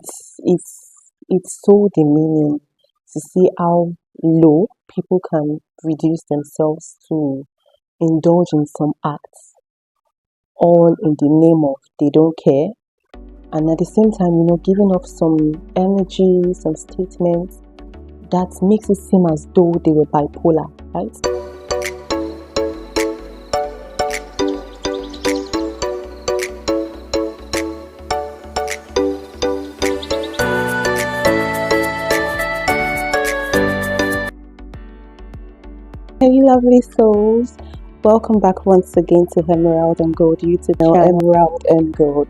It's so demeaning to see how low people can reduce themselves to indulge in some acts, all in the name of they don't care, and at the same time, giving off some energy, some statements that makes it seem as though they were bipolar, right? Hey, lovely souls. Welcome back once again to Emerald and Gold YouTube channel. Emerald and Gold.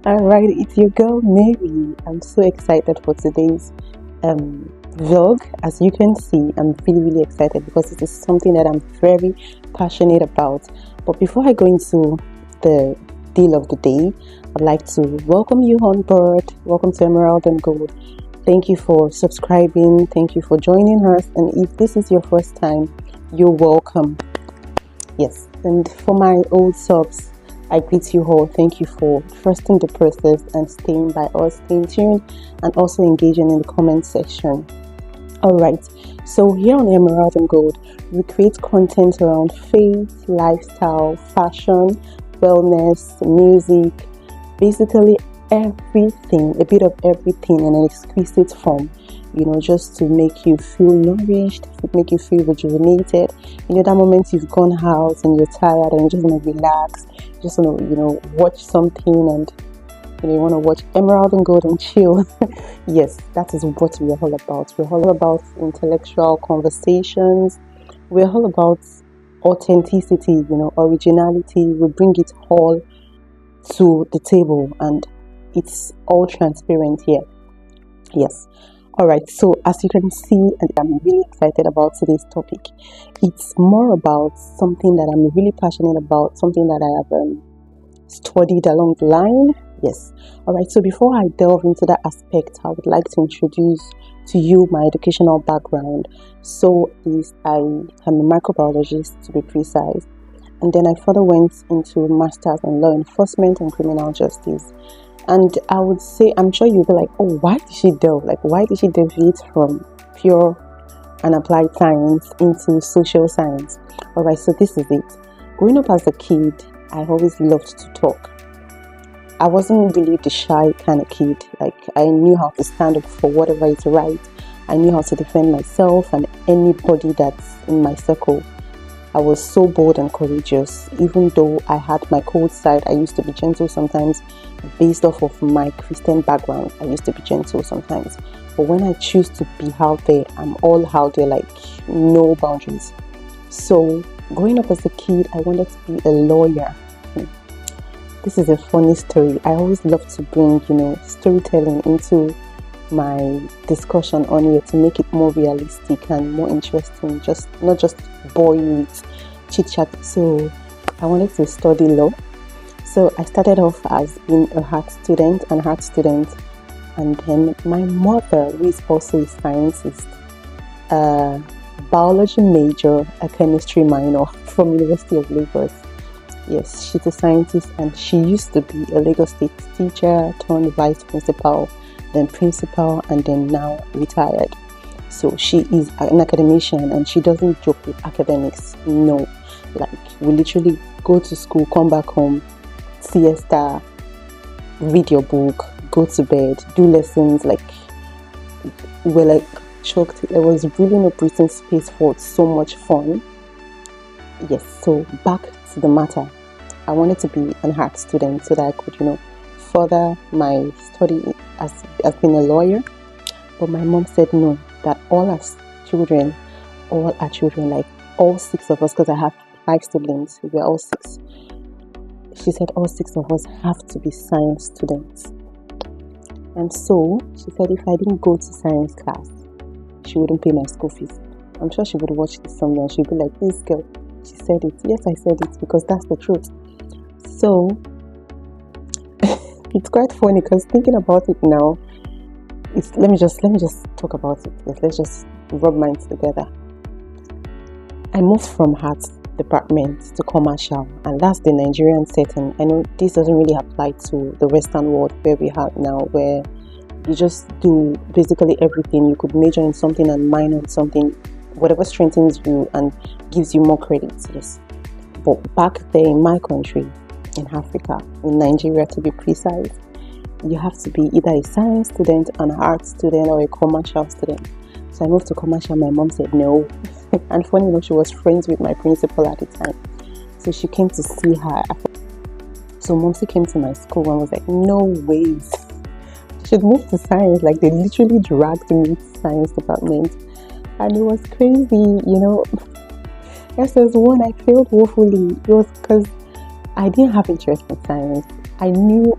Alright, it's your girl Mary. I'm so excited for today's vlog. As you can see, I'm really excited because it is something that I'm very passionate about. But before I go into the deal of the day, I'd like to welcome you on board. Welcome to Emerald and Gold. Thank you for subscribing. Thank you for joining us. And if this is your first time, you're welcome. Yes. And for my old subs, I greet you all. Thank you for trusting the process and staying by us, staying tuned, and also engaging in the comment section. Alright, so here on Emerald and Gold, we create content around faith, lifestyle, fashion, wellness, music, basically everything, a bit of everything in an exquisite form, just to make you feel nourished, make you feel rejuvenated. That moment you've gone out and you're tired and you just want to relax, you just want to, watch something and you want to watch Emerald and Gold and chill. Yes, that is what we're all about. We're all about intellectual conversations. We're all about authenticity, originality. We bring it all to the table and it's all transparent here. Yes. Alright, so as you can see, and I'm really excited about today's topic. It's more about something that I'm really passionate about, something that I have studied along the line. Yes. Alright, so before I delve into that aspect, I would like to introduce to you my educational background. So I am a microbiologist, to be precise. And then I further went into masters in law enforcement and criminal justice. And I would say, I'm sure you'll be like, oh, why did she delve? Why did she deviate from pure and applied science into social science? Alright, so this is it. Growing up as a kid, I always loved to talk. I wasn't really the shy kind of kid. I knew how to stand up for whatever is right. I knew how to defend myself and anybody that's in my circle. I was so bold and courageous. Even though I had my cold side, I used to be gentle sometimes. Based off of my Christian background, I used to be gentle sometimes. But when I choose to be out there, I'm all out there, no boundaries. So growing up as a kid, I wanted to be a lawyer. This is a funny story. I always love to bring, storytelling into my discussion on here to make it more realistic and more interesting, not just bore you with chit chat. So I wanted to study law. So I started off as being an art student, and then my mother, who is also a scientist, a biology major, a chemistry minor from University of Lagos. Yes, she's a scientist, and she used to be a Lagos State teacher, turned vice principal, then principal, and then now retired. So she is an academician, and she doesn't joke with academics. No, we literally go to school, come back home, siesta, read your book, go to bed, do lessons. We're choked. There was really no breathing space for so much fun. Yes, so back to the matter. I wanted to be an art student so that I could, further my study as being a lawyer. But my mom said no, that all our children, all 6 of us, because I have 5 siblings, we are all 6. She said all 6 of us have to be science students. And so she said if I didn't go to science class, she wouldn't pay my school fees. I'm sure she would watch this somewhere and she'd be like, this girl, she said it. Yes, I said it because that's the truth. So it's quite funny because thinking about it now, let me just talk about it. Let's just rub minds together. I moved from art department to commercial, and that's the Nigerian setting. I know this doesn't really apply to the Western world where we have now, where you just do basically everything. You could major in something and minor in something, whatever strengthens you and gives you more credits. Yes, but back there in my country, in Africa, in Nigeria to be precise, you have to be either a science student, an art student, or a commercial student. So I moved to commercial. My mom said no. And funny enough, she was friends with my principal at the time. So she came to see her. So Momsy came to my school and was like, no ways. She'd moved to science. Like, they literally dragged me to science department. And it was crazy, SS1, I failed woefully. It was because I didn't have interest in science. I knew,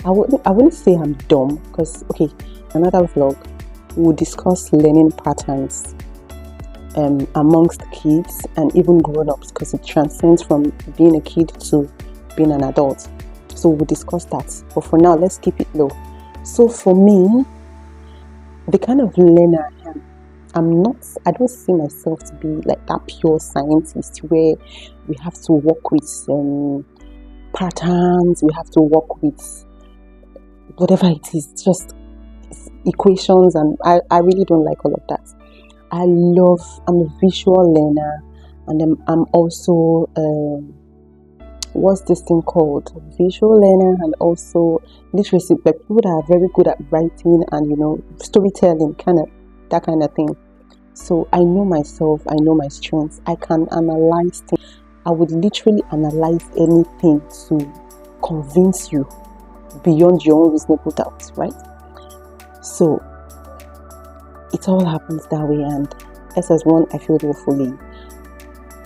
I wouldn't say I'm dumb, because, okay, another vlog, we'll discuss learning patterns amongst kids and even grown-ups, because it transcends from being a kid to being an adult. So we'll discuss that. But for now, let's keep it low. So for me, the kind of learner I am, I don't see myself to be like that pure scientist where we have to work with patterns, we have to work with whatever it is, just equations, and I really don't like all of that. I'm a visual learner, and I'm also what's this thing called? Visual learner, and also literacy, but people that are very good at writing and storytelling, that kind of thing. So I know myself, I know my strengths, I can analyze things. I would literally analyze anything to convince you beyond your own reasonable doubt, right? So it all happens that way, and SS1 I failed woefully.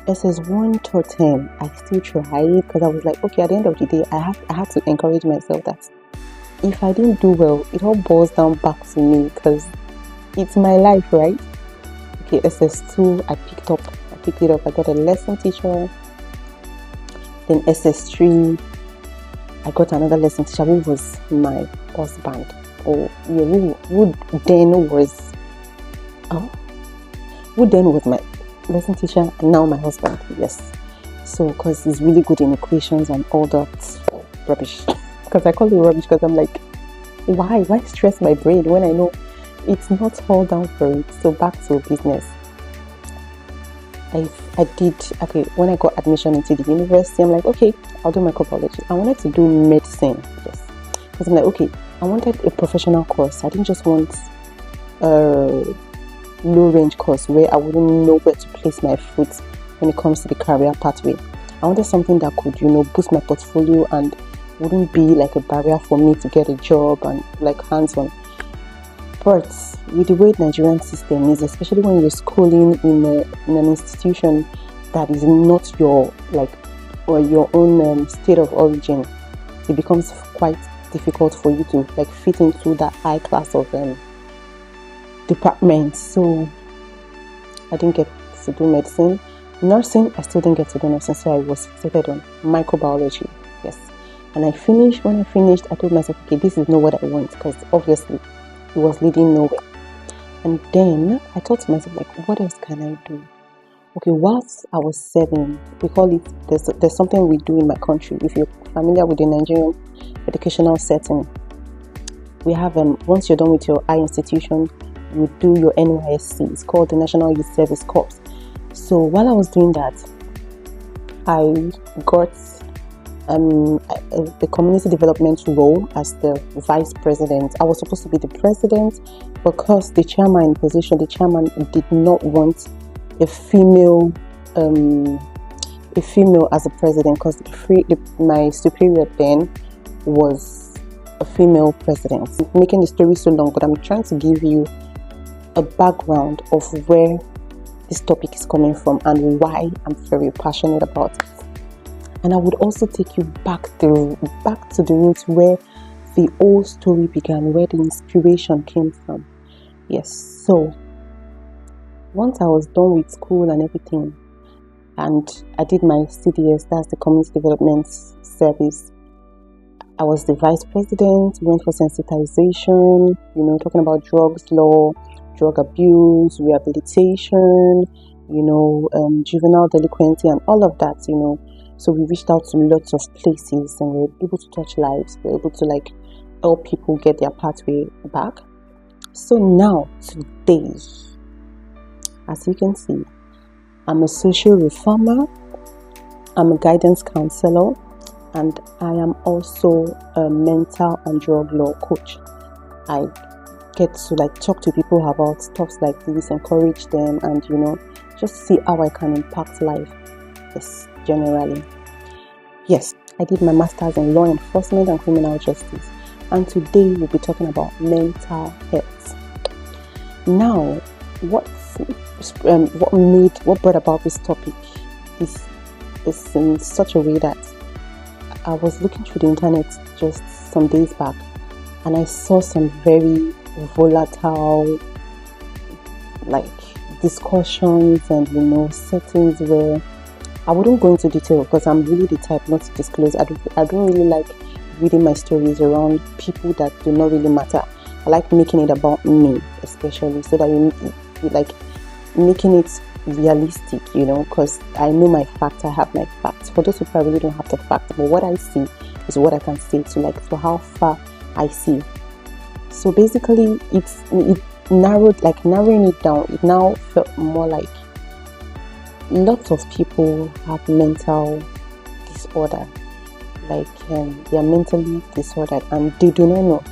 SS1 to 10 I still tried, because I was like, okay, at the end of the day I had to encourage myself that if I didn't do well, it all boils down back to me, because it's my life, right? Okay, SS2 I picked it up. I got a lesson teacher. Then SS3 I got another lesson teacher who was my husband. Who then was my lesson teacher and now my husband. Yes. So because he's really good in equations and all that rubbish. Because I call it rubbish because I'm like, why stress my brain when I know it's not all down for it? So back to business. I did, okay, when I got admission into the university, I'm like, okay, I'll do microbiology. I wanted to do medicine, yes. Because I'm like, okay, I wanted a professional course. I didn't just want a low-range course where I wouldn't know where to place my foot when it comes to the career pathway. I wanted something that could, boost my portfolio and wouldn't be like a barrier for me to get a job and like hands-on. But with the way the Nigerian system is, especially when you're schooling in an institution that is not your or your own state of origin, it becomes quite difficult for you to fit into that high class of department. So I didn't get to do medicine. Nursing, I still didn't get to do nursing, so I was fixated on microbiology. Yes. And when I finished, I told myself, okay, this is not what I want, because obviously it was leading nowhere. And then I thought to myself, what else can I do? Okay, whilst I was 7, we call it, there's something we do in my country. If you're familiar with the Nigerian educational setting, we have, once you're done with your high institution, you do your NYSC. It's called the National Youth Service Corps. So while I was doing that, I got the community development role as the vice president. I was supposed to be the president, because the chairman did not want a female as a president, because my superior then was a female president. I'm making the story so long, but I'm trying to give you a background of where this topic is coming from and why I'm very passionate about it. And I would also take you back to the roots where the whole story began, where the inspiration came from. Yes, so once I was done with school and everything, and I did my CDS, that's the Community Development Service, I was the vice president, went for sensitization, talking about drugs law, drug abuse, rehabilitation, juvenile delinquency and all of that, So we reached out to lots of places and we were able to touch lives. We were able to help people get their pathway back. So now, today, as you can see, I'm a social reformer, I'm a guidance counselor, and I am also a mental and drug law coach. I get to talk to people about stuff like this, encourage them, and just see how I can impact life. Yes, generally. Yes, I did my master's in law enforcement and criminal justice, and today we'll be talking about mental health. Now, what brought about this topic is in such a way that I was looking through the internet just some days back, and I saw some very volatile discussions and settings where I wouldn't go into detail because I'm really the type not to disclose. I don't really like reading my stories around people that do not really matter. I like making it about me, especially, so that you making it realistic, because I know my facts. I have my facts. For those people, I really don't have the facts, but what I see is what I can say to how far I see. So basically, it narrowing it down. It now felt more like lots of people have mental disorder, they are mentally disordered and they do not know.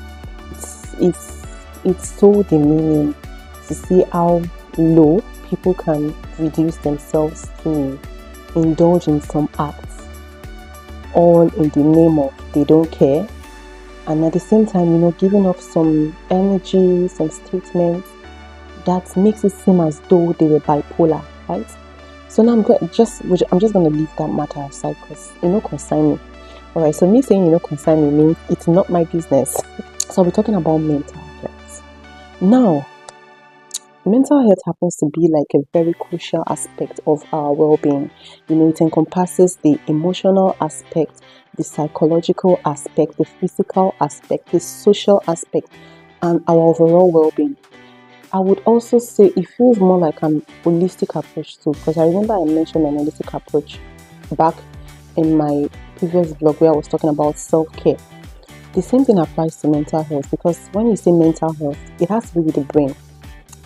It's so demeaning to see how low people can reduce themselves to indulge in some acts, all in the name of they don't care, and at the same time, giving off some energy, some statements that makes it seem as though they were bipolar, right? So now I'm just going to leave that matter aside because concern me. All right, so me saying concern me means it's not my business. So we're talking about mental health. Now, mental health happens to be a very crucial aspect of our well-being. It encompasses the emotional aspect, the psychological aspect, the physical aspect, the social aspect, and our overall well-being. I would also say it feels more like an holistic approach too, because I remember I mentioned an holistic approach back in my previous blog where I was talking about self-care. The same thing applies to mental health, because when you say mental health, it has to do with the brain.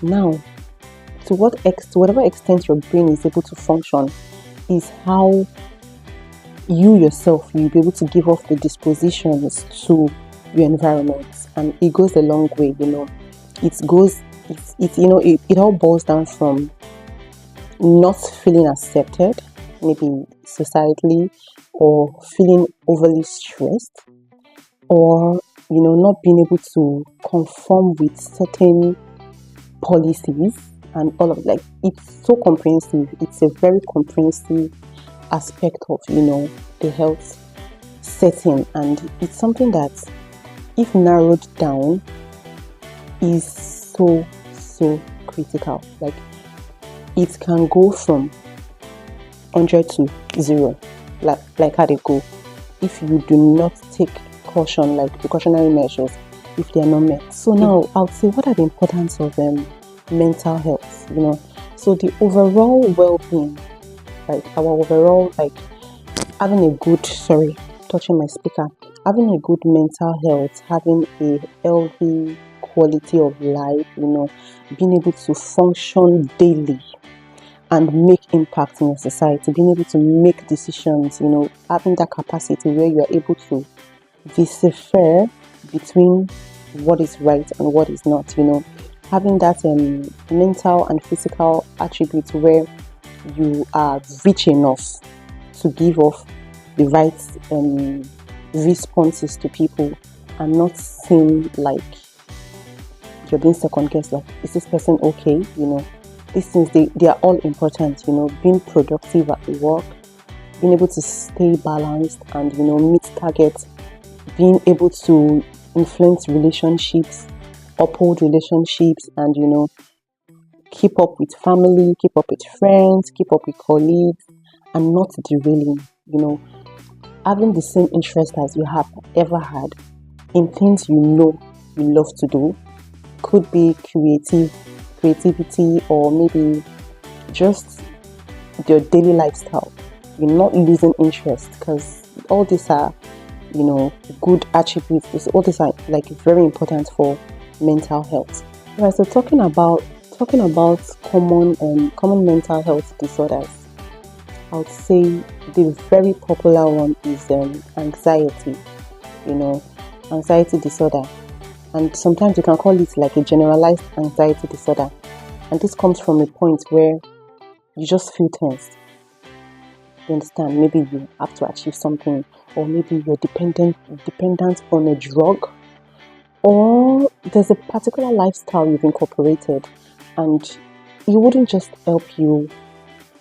Now, to whatever extent your brain is able to function is how you yourself will be able to give off the dispositions to your environment, and it goes a long way. It all boils down from not feeling accepted, maybe societally, or feeling overly stressed, or not being able to conform with certain policies and all of it's so comprehensive. It's a very comprehensive aspect of the health setting, and it's something that, if narrowed down, is so critical. It can go from 100 to 0, like how they go, if you do not take caution, precautionary measures, if they are not met. So now I'll say, what are the importance of mental health? So the overall well-being, our overall having a good touching my speaker, having a good mental health, having a healthy quality of life, being able to function daily and make impact in your society, being able to make decisions, having that capacity where you are able to decipher between what is right and what is not, having that mental and physical attributes where you are rich enough to give off the right responses to people and not seem like you're being second guessed, is this person okay? These things, they are all important, being productive at work, being able to stay balanced and meet targets, being able to influence relationships, uphold relationships, and keep up with family, keep up with friends, keep up with colleagues, and not derailing, having the same interest as you have ever had in things you love to do. Could be creativity, or maybe just your daily lifestyle. You're not losing interest, because all these are, good attributes. All these are like very important for mental health. Right. So talking about common mental health disorders, I would say the very popular one is anxiety. You know, anxiety disorder, and sometimes you can call it like a generalized anxiety disorder. And this comes from a point where you just feel tense. You understand? Maybe you have to achieve something, or maybe you're dependent on a drug, or there's a particular lifestyle you've incorporated, and it wouldn't just help you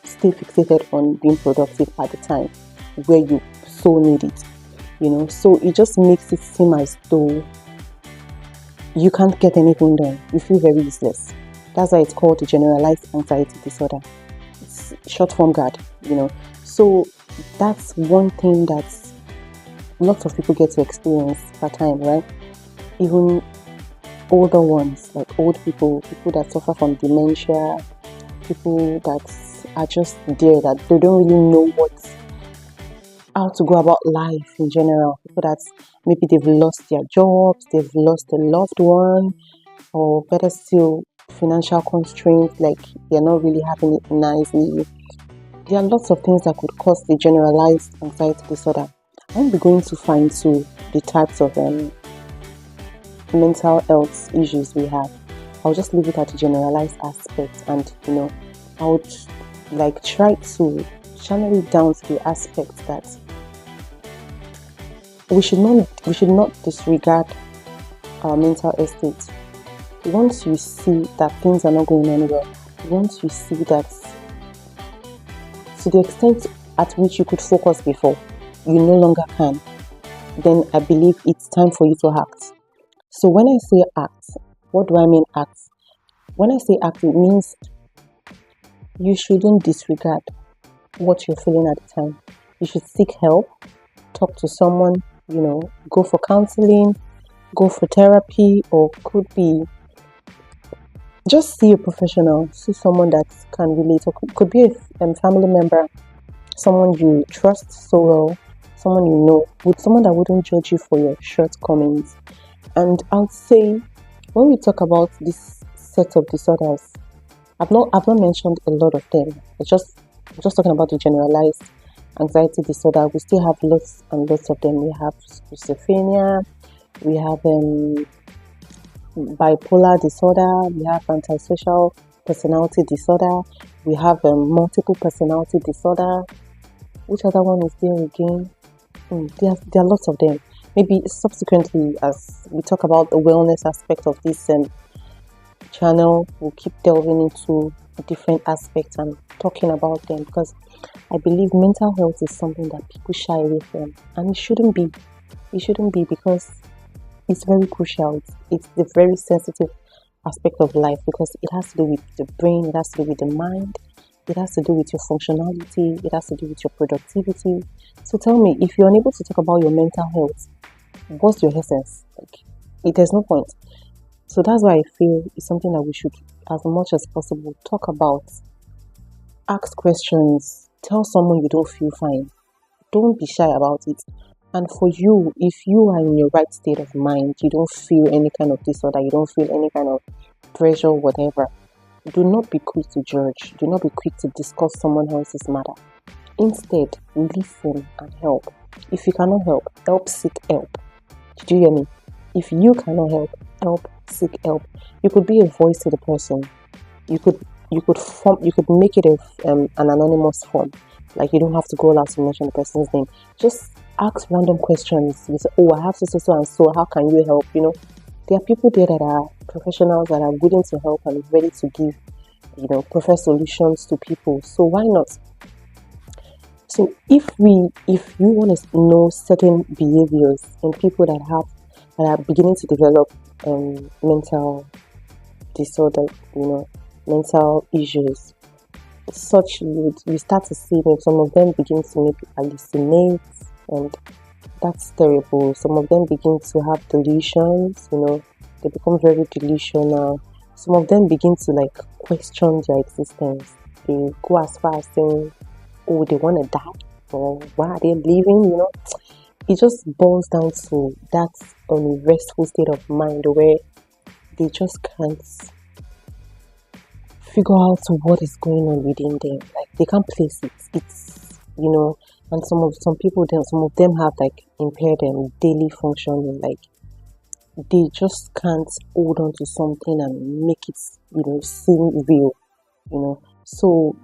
stay fixated on being productive at the time where you so need it. So it just makes it seem as though you can't get anything done. You feel very useless. That's why it's called a generalized anxiety disorder. It's short form GAD. So that's one thing that lots of people get to experience at time, right? Even older ones, like old people that suffer from dementia, people that are just there, that they don't really know how to go about life in general. People that maybe they've lost their jobs, they've lost a loved one, or better still, financial constraints, like they're not really having it nicely. There are lots of things that could cause the generalized anxiety disorder. I won't be going too far into the types of mental health issues we have. I'll just leave it at a generalized aspect, and I would like try to channel it down to the aspect that we should not disregard our mental state. Once you see that things are not going anywhere, once you see that to the extent at which you could focus before, you no longer can, then I believe it's time for you to act. So when I say act, what do I mean act? When I say act, it means you shouldn't disregard what you're feeling at the time. You should seek help, talk to someone, go for counseling, go for therapy, or could be just see a professional, see someone that can relate, or could be a family member, someone you trust so well, someone with someone that wouldn't judge you for your shortcomings. And I would say, when we talk about this set of disorders, I've not mentioned a lot of them. I'm just talking about the generalized anxiety disorder. We still have lots and lots of them. We have schizophrenia, we have bipolar disorder, we have antisocial personality disorder, we have multiple personality disorder. Which other one is there again? There are lots of them. Maybe subsequently, as we talk about the wellness aspect of this channel, we'll keep delving into different aspects and talking about them, because I believe mental health is something that people shy away from, and it shouldn't be. It shouldn't be, because it's very crucial. It's the very sensitive aspect of life, because it has to do with the brain, it has to do with the mind, it has to do with your functionality, it has to do with your productivity. So tell me, if you're unable to talk about your mental health, what's your essence? There's no point. So that's why I feel it's something that we should, as much as possible, talk about. Ask questions. Tell someone you don't feel fine. Don't be shy about it. And for you, if you are in your right state of mind, you don't feel any kind of disorder, you don't feel any kind of pressure, whatever, do not be quick to judge. Do not be quick to discuss someone else's matter. Instead, listen and help. If you cannot help, seek help. Did you hear me? If you cannot help, seek help. You could be a voice to the person. You could make it an anonymous form. Like, you don't have to go out to mention the person's name. Just ask random questions. You say, "Oh, I have so and so. How can you help?" There are people there that are professionals that are willing to help and ready to give, prefer solutions to people. So why not? So if you want to know certain behaviors in people that are beginning to develop mental disorder, mental issues, such we start to see that some of them begin to maybe hallucinate, and that's terrible. Some of them begin to have delusions, they become very delusional. Some of them begin to question their existence. they go as far as saying, oh, they want to die, or why are they leaving, it just boils down to that unrestful state of mind where they just can't figure out what is going on within them. Like they can't place it. It's and some of them have like impaired daily functioning. Like they just can't hold on to something and make it seem real. So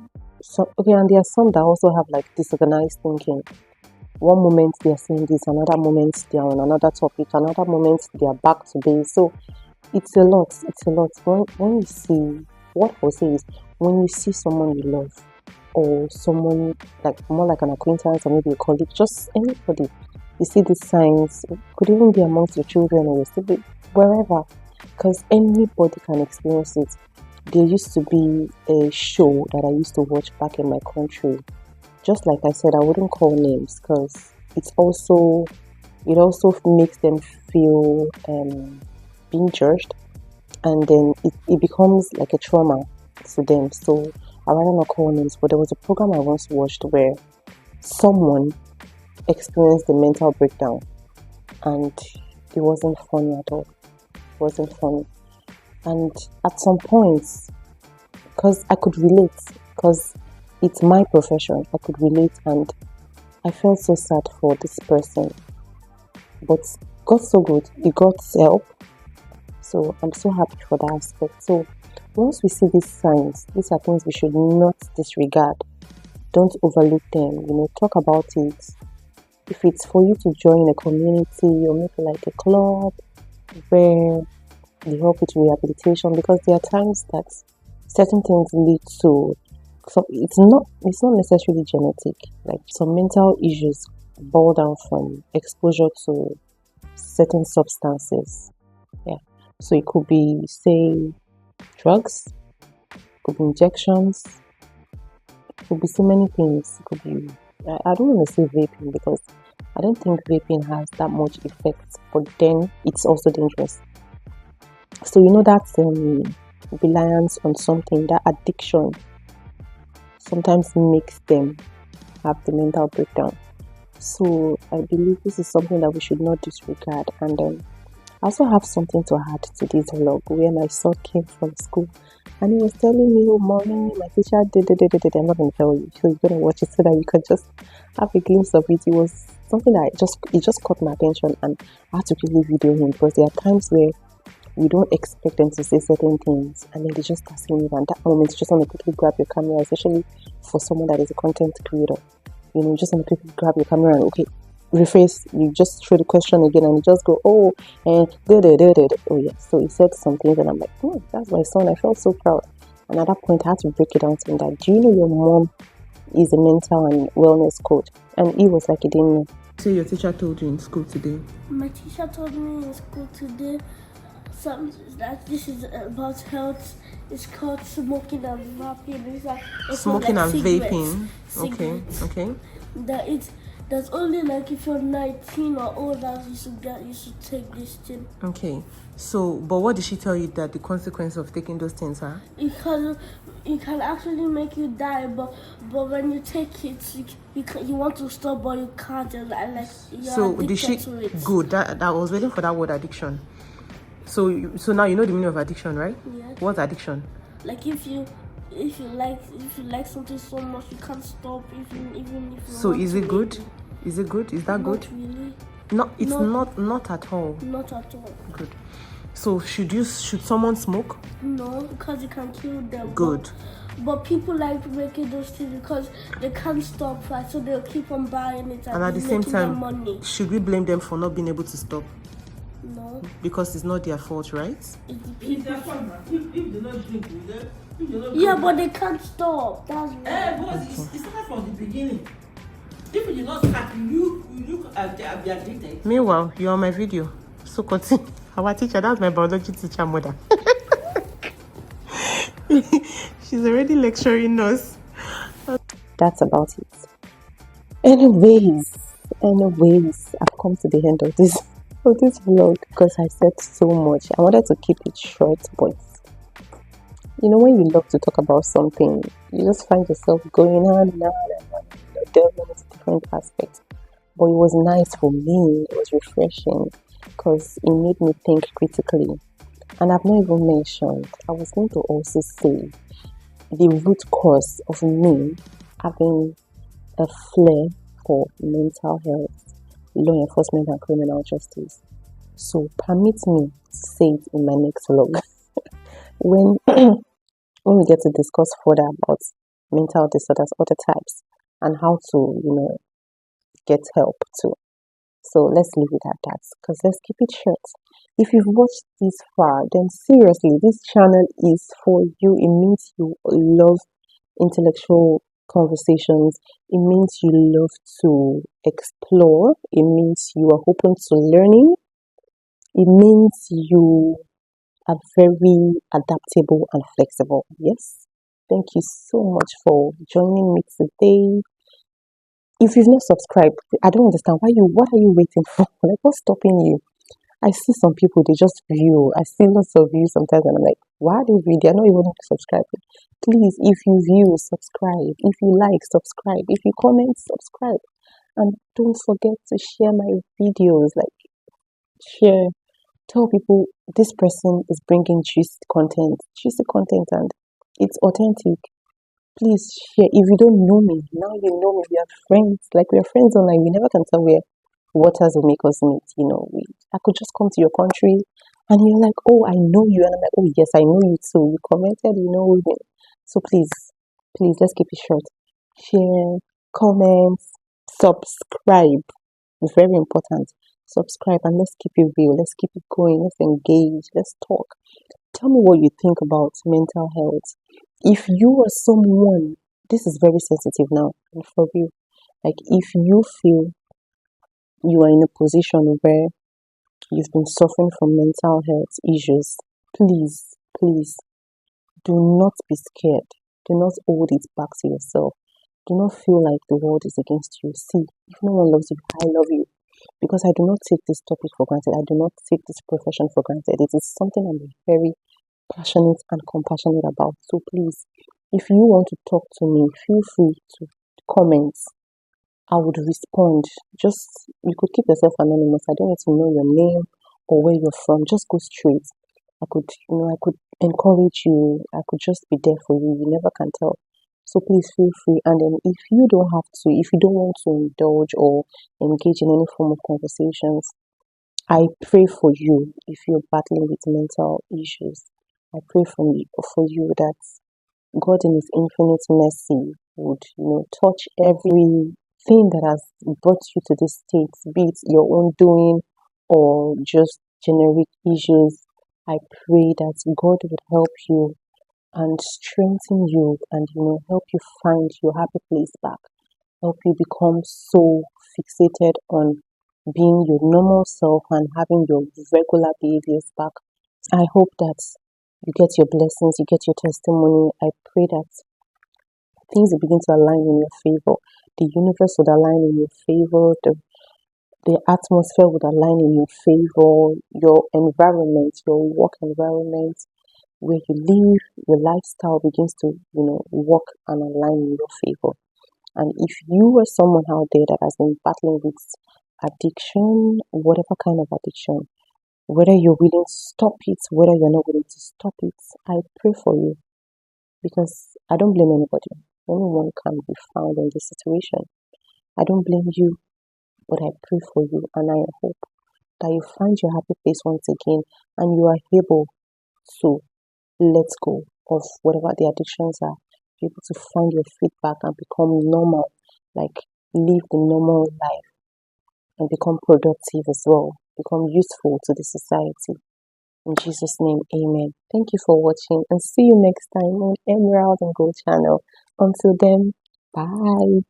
okay, and there are some that also have like disorganized thinking. One moment they are saying this, another moment they are on another topic, another moment they are back to base. So it's a lot. When you see, what I would say is, when you see someone you love, or someone like more like an acquaintance or maybe a colleague, just anybody, you see these signs, could even be amongst your children or your siblings, wherever, because anybody can experience it. There used to be a show that I used to watch back in my country. Just like I said, I wouldn't call names because it also makes them feel being judged, and then it becomes like a trauma to them. So I rather not call names, but there was a program I once watched where someone experienced a mental breakdown, and it wasn't funny at all. It wasn't funny. And at some points, because I could relate, because it's my profession, I could relate, and I felt so sad for this person. But got so good, he got help. So I'm so happy for that aspect. So once we see these signs, these are things we should not disregard. Don't overlook them. Talk about it. If it's for you to join a community or maybe like a club where they help with rehabilitation, because there are times that certain things lead to. So it's not necessarily genetic. Like some mental issues boil down from exposure to certain substances. Yeah. So it could be, say, drugs, it could be injections, it could be so many things. It could be, I don't want to say vaping because I don't think vaping has that much effect, but then it's also dangerous. So that reliance on something, that addiction, sometimes makes them have the mental breakdown. So I believe this is something that we should not disregard. And I also have something to add to this vlog where my son came from school and he was telling me, oh, mommy, my teacher did. I'm not going to tell you, so you're going to watch it so that you can just have a glimpse of it. It was something that it just caught my attention, and I had to quickly video him because there are times where we don't expect them to say certain things and then they just start saying it, and that moment you just want to quickly grab your camera, especially for someone that is a content creator. You just want to quickly grab your camera and rephrase, you just throw the question again and you just go, oh, and oh yeah. So he said some things and I'm like, that's my son. I felt so proud. And at that point I had to break it down to him that, do you know your mom is a mental and wellness coach? And he was like, he didn't know. So your teacher told you in school today? My teacher told me in school today that this is about health. It's called smoking and vaping. It's like smoking and vaping. Cigarettes. Okay. That's only like if you're 19 or older you should take this thing. Okay. So, but what did she tell you that the consequence of taking those things are? It can actually make you die, but when you take it, you want to stop, but you can't. Like you're addicted to it. Good. That I was waiting for that word, addiction. So now you know the meaning of addiction, right? Yes. What's addiction? Like if you like something so much, you can't stop even if you. So is it good? Is it good? Is that good? Not really. No, it's not at all. Not at all. Good. So should someone smoke? No, because it can kill them. Good. But people like making those things because they can't stop, right? So they'll keep on buying it and at the same time, money. Should we blame them for not being able to stop? No. Because it's not their fault, right? It's the people. If they not drink, yeah, but they can't stop. That's right. Boss, it started from the beginning. If you do not start, you be addicted. Meanwhile, you're on my video. So continue. Our teacher, that's my biology teacher mother. She's already lecturing us. That's about it. Anyways, I've come to the end of this vlog because I said so much. I wanted to keep it short, but You know, when you love to talk about something, you just find yourself going on and on and on, delving into different aspects. But it was nice for me, it was refreshing because it made me think critically. And I've not even mentioned, I was going to also say the root cause of me having a flair for mental health, law enforcement, and criminal justice. So permit me to say it in my next vlog when when we get to discuss further about mental disorders, other types, and how to, get help too. So let's leave it at that because let's keep it short. If you've watched this far, then seriously, this channel is for you. It means you love intellectual conversations. It means you love to explore. It means you are open to learning. It means you are very adaptable and flexible. Yes. Thank you so much for joining me today. If you've not subscribed, I don't understand what are you waiting for? Like what's stopping you? I see some people they just view. I see lots of views sometimes and I'm like, why are they view? They're not even subscribing. Please, if you view, subscribe. If you like, subscribe. If you comment, subscribe. And don't forget to share my videos. Like share, tell people this person is bringing juicy content and it's authentic. Please share. If you don't know me, now you know me. We are friends. Like we are friends online. We never can tell where waters will make us meet. I could just come to your country, and you're like, "Oh, I know you," and I'm like, "Oh, yes, I know you too." You commented, you know me. So please, let's keep it short. Share, comment, subscribe. It's very important. Subscribe and let's keep it real. Let's keep it going. Let's engage. Let's talk. Tell me what you think about mental health. If you are someone, this is very sensitive now, and for you, like if you feel you are in a position where you've been suffering from mental health issues, please do not be scared. Do not hold it back to yourself. Do not feel like the world is against you. See, if no one loves you, I love you. Because I do not take this topic for granted. I do not take this profession for granted. It is something I'm very passionate and compassionate about. So please, if you want to talk to me, feel free to comment. I would respond. Just you could keep yourself anonymous. I don't need to know your name or where you're from. Just go straight. I could encourage you. I could just be there for you. You never can tell. So please feel free. And then if you don't have to, if you don't want to indulge or engage in any form of conversations, I pray for you if you're battling with mental issues. I pray for you that God in His infinite mercy would, touch everything that has brought you to this state, be it your own doing or just generic issues. I pray that God would help you and strengthen you and, help you find your happy place back. Help you become so fixated on being your normal self and having your regular behaviors back. I hope that you get your blessings, you get your testimony. I pray that things will begin to align in your favor. The universe would align in your favor. The atmosphere would align in your favor. Your environment, your work environment, where you live, your lifestyle begins to, work and align in your favor. And if you are someone out there that has been battling with addiction, whatever kind of addiction, whether you're willing to stop it, whether you're not willing to stop it, I pray for you because I don't blame anybody. Anyone can be found in this situation. I don't blame you, but I pray for you and I hope that you find your happy place once again and you are able to let go of whatever the addictions are, be able to find your feedback and become normal, like live the normal life and become productive as well, become useful to the society. In Jesus' name, amen. Thank you for watching and see you next time on Emerald and Gold channel. Until then, bye.